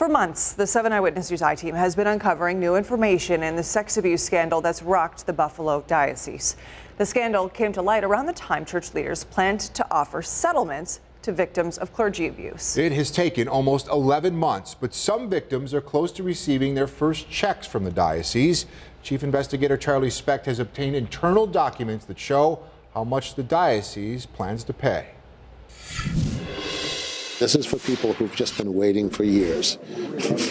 For months, the 7 Eyewitness News I-Team has been uncovering new information in the sex abuse scandal that's rocked the Buffalo Diocese. The scandal came to light around the time church leaders planned to offer settlements to victims of clergy abuse. It has taken almost 11 months, but some victims are close to receiving their first checks from the diocese. Chief Investigator Charlie Specht has obtained internal documents that show how much the diocese plans to pay. This is for people who've just been waiting for years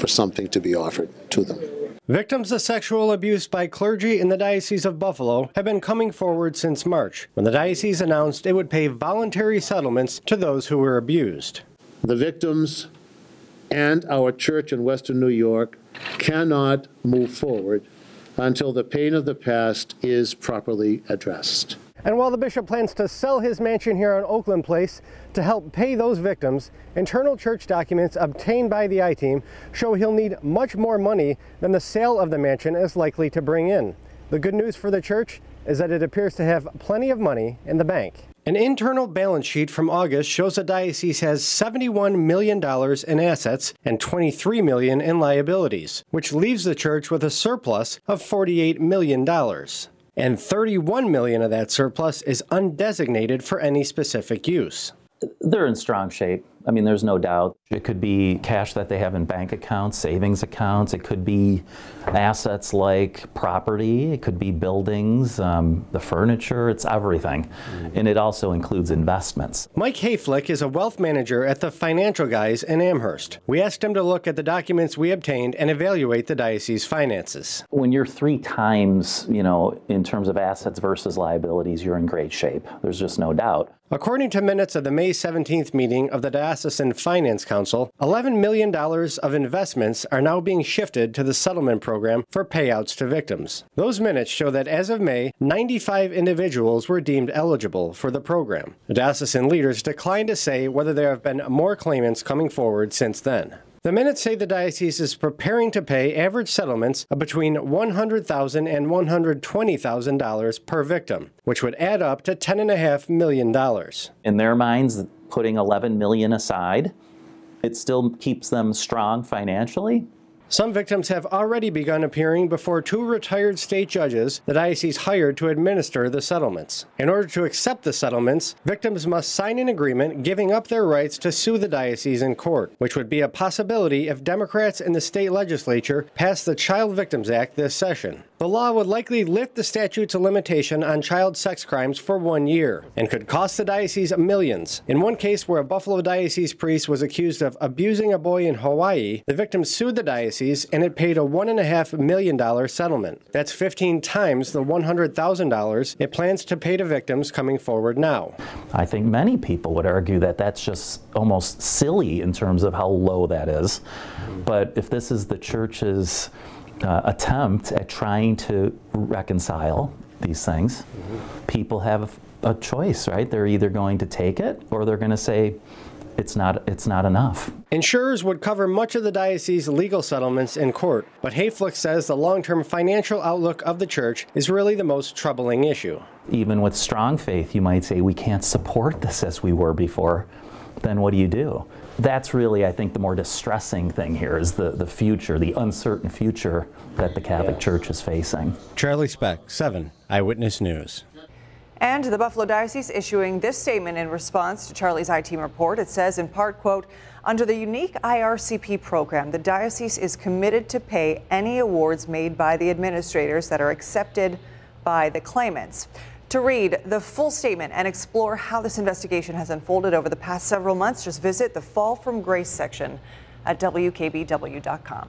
for something to be offered to them. Victims of sexual abuse by clergy in the Diocese of Buffalo have been coming forward since March, when the diocese announced it would pay voluntary settlements to those who were abused. The victims and our church in Western New York cannot move forward until the pain of the past is properly addressed. And while the bishop plans to sell his mansion here on Oakland Place to help pay those victims, internal church documents obtained by the I-Team show he'll need much more money than the sale of the mansion is likely to bring in. The good news for the church is that it appears to have plenty of money in the bank. An internal balance sheet from August shows the diocese has $71 million in assets and $23 million in liabilities, which leaves the church with a surplus of $48 million. And $31 million of that surplus is undesignated for any specific use. They're in strong shape. I mean, there's no doubt. It could be cash that they have in bank accounts, savings accounts. It could be assets like property. It could be buildings, the furniture. It's everything. And it also includes investments. Mike Hayflick is a wealth manager at the Financial Guys in Amherst. We asked him to look at the documents we obtained and evaluate the diocese finances. When you're 3 times, in terms of assets versus liabilities, you're in great shape. There's just no doubt. According to minutes of the May 17th meeting of the Diocesan Finance Council, $11 million of investments are now being shifted to the settlement program for payouts to victims. Those minutes show that as of May, 95 individuals were deemed eligible for the program. The diocesan leaders declined to say whether there have been more claimants coming forward since then. The minutes say the diocese is preparing to pay average settlements of between $100,000 and $120,000 per victim, which would add up to $10.5 million. In their minds, putting $11 million aside, it still keeps them strong financially. Some victims have already begun appearing before 2 retired state judges the diocese hired to administer the settlements. In order to accept the settlements, victims must sign an agreement giving up their rights to sue the diocese in court, which would be a possibility if Democrats in the state legislature pass the Child Victims Act this session. The law would likely lift the statute's limitation on child sex crimes for 1 year and could cost the diocese millions. In one case where a Buffalo diocese priest was accused of abusing a boy in Hawaii, the victim sued the diocese and it paid a $1.5 million settlement. That's 15 times the $100,000 it plans to pay to victims coming forward now. I think many people would argue that that's just almost silly in terms of how low that is. But if this is the church's attempt at trying to reconcile these things, people have a choice, right? They're either going to take it or they're going to say, it's not enough. Insurers would cover much of the diocese's legal settlements in court, but Hayflick says the long-term financial outlook of the church is really the most troubling issue. Even with strong faith, you might say, we can't support this as we were before. Then what do? That's really, I think, the more distressing thing here is the future, the uncertain future that the Catholic Church is facing. Charlie Specht, 7 Eyewitness News. And the Buffalo Diocese issuing this statement in response to Charlie's I-Team report. It says, in part, quote, under the unique IRCP program, the diocese is committed to pay any awards made by the administrators that are accepted by the claimants. To read the full statement and explore how this investigation has unfolded over the past several months, just visit the Fall from Grace section at WKBW.com.